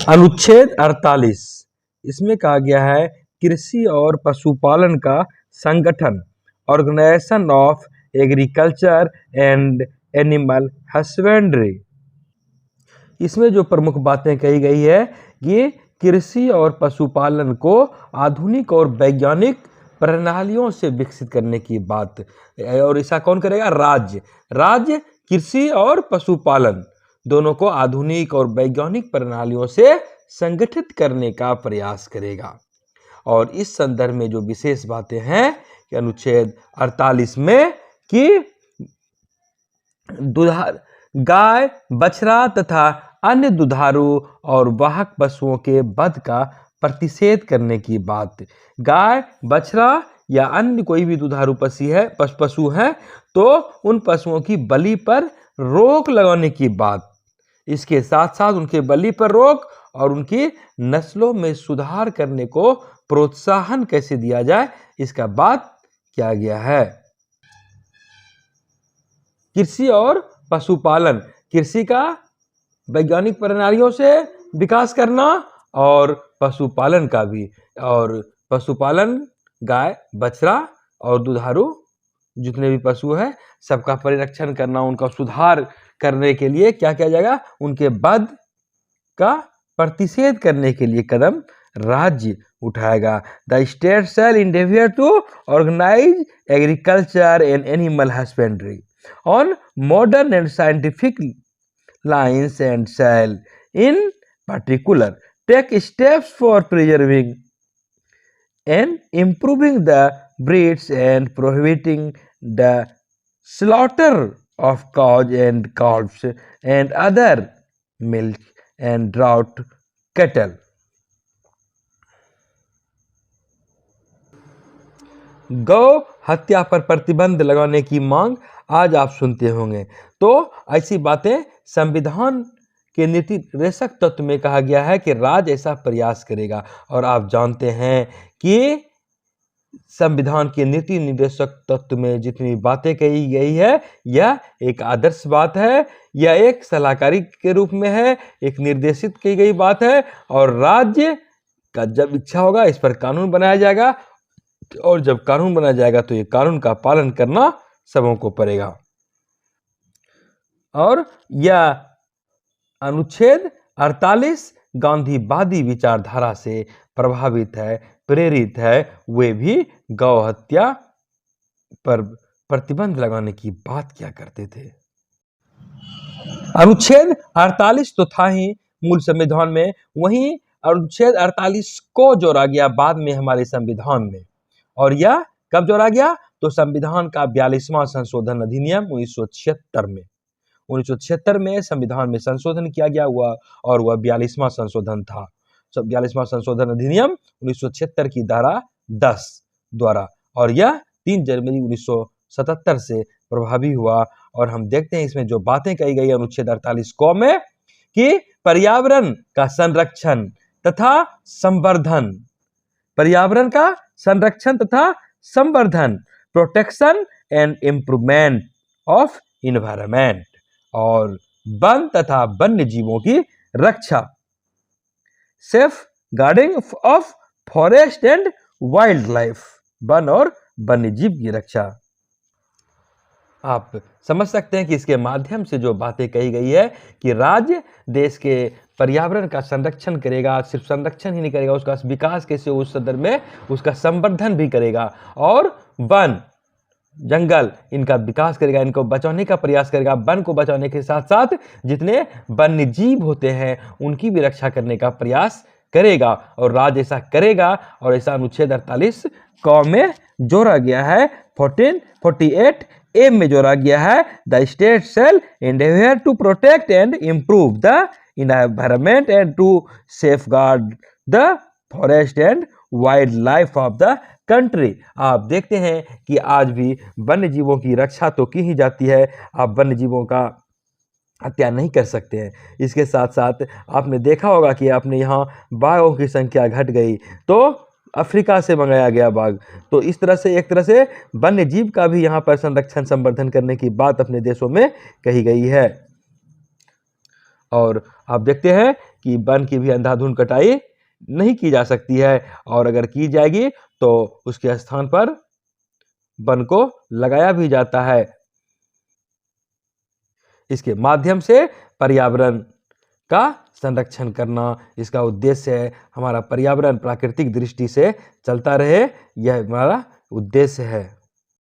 अनुच्छेद 48 इसमें कहा गया है कृषि और पशुपालन का संगठन, organisation of agriculture and animal husbandry. इसमें जो प्रमुख बातें कही गई है ये कृषि और पशुपालन को आधुनिक और वैज्ञानिक प्रणालियों से विकसित करने की बात। और ऐसा कौन करेगा? राज्य कृषि और पशुपालन दोनों को आधुनिक और वैज्ञानिक प्रणालियों से संगठित करने का प्रयास करेगा। और इस संदर्भ में जो विशेष बातें हैं कि अनुच्छेद 48 में कि गाय, बछड़ा तथा अन्य दुधारू और वाहक पशुओं के वध का प्रतिषेध करने की बात। गाय, बछड़ा या अन्य कोई भी दुधारू पशु है तो उन पशुओं की बलि पर रोक लगाने की बात। इसके साथ साथ उनके बलि पर रोक और उनकी नस्लों में सुधार करने को प्रोत्साहन कैसे दिया जाए इसका बात किया गया है। कृषि और पशुपालन, कृषि का वैज्ञानिक प्रणालियों से विकास करना और पशुपालन का भी। और पशुपालन गाय, बछड़ा और दुधारू जितने भी पशु हैं सबका परिरक्षण करना, उनका सुधार करने के लिए क्या किया जाएगा? उनके वध का प्रतिषेध करने के लिए कदम राज्य उठाएगा। The state shell endeavor to organize agriculture and animal husbandry on modern and scientific lines and shall in particular take steps for preserving and improving the breeds and prohibiting the slaughter of cows and calves and other milk and draught cattle. गौ हत्या पर प्रतिबंध लगाने की मांग आज आप सुनते होंगे। तो ऐसी बातें संविधान के नीति निर्देशक तत्व में कहा गया है कि राज्य ऐसा प्रयास करेगा। और आप जानते हैं कि संविधान के नीति निर्देशक तत्व में जितनी बातें कही गई है यह एक आदर्श बात है, यह एक सलाहकारी के रूप में है, एक निर्देशित की गई बात है। और राज्य का जब इच्छा होगा इस पर कानून बनाया जाएगा और जब कानून बनाया जाएगा तो ये कानून का पालन करना सबों को पड़ेगा। और यह अनुच्छेद 48 गांधीवादी विचारधारा से प्रभावित है, प्रेरित है। वे भी गौ हत्या पर प्रतिबंध लगाने की बात क्या करते थे। अनुच्छेद 48 तो था ही मूल संविधान में, वहीं अनुच्छेद 48 को जोड़ा गया बाद में हमारे संविधान में। और यह कब जोड़ा गया? तो संविधान का 42वां संशोधन अधिनियम 1976 में। 1976 में संविधान में संशोधन किया गया हुआ और वह 42वां संशोधन था। 42वां संशोधन अधिनियम 1976 की धारा 10 द्वारा। और यह 3 जनवरी 1977 से प्रभावी हुआ। और हम देखते हैं इसमें जो बातें कही गई अनुच्छेद 48 को में कि पर्यावरण का संरक्षण तथा संवर्धन, पर्यावरण का संरक्षण तथा संवर्धन, protection and improvement of environment, और वन तथा वन्य जीवों की रक्षा, safeguarding of forest and wildlife, वन और वन्य जीव की रक्षा। आप समझ सकते हैं कि इसके माध्यम से जो बातें कही गई है कि राज्य देश के पर्यावरण का संरक्षण करेगा, सिर्फ संरक्षण ही नहीं करेगा, उसका विकास कैसे उस संदर्भ में उसका संवर्धन भी करेगा। और वन, जंगल, इनका विकास करेगा, इनको बचाने का प्रयास करेगा। वन को बचाने के साथ साथ जितने वन्य जीव होते हैं उनकी भी रक्षा करने का प्रयास करेगा। और राज्य ऐसा करेगा और ऐसा अनुच्छेद 48 क में जोड़ा गया है। 1448 ए में जोड़ा गया है। The state shall endeavour to protect and improve the environment and to safeguard the forest and wildlife of the country। आप देखते हैं कि आज भी वन्य जीवों की रक्षा तो की ही जाती है, आप वन्य जीवों का हत्या नहीं कर सकते हैं। इसके साथ साथ आपने देखा होगा कि आपने यहाँ बाघों की संख्या घट गई तो अफ्रीका से मंगाया गया बाघ। तो इस तरह से एक तरह से वन्य जीव का भी यहाँ पर संरक्षण संवर्धन करने की बात अपने देशों में कही गई है। और आप देखते हैं कि वन की भी अंधाधुंध कटाई नहीं की जा सकती है, और अगर की जाएगी तो उसके स्थान पर वन को लगाया भी जाता है। इसके माध्यम से पर्यावरण का संरक्षण करना इसका उद्देश्य है। हमारा पर्यावरण प्राकृतिक दृष्टि से चलता रहे, यह हमारा उद्देश्य है।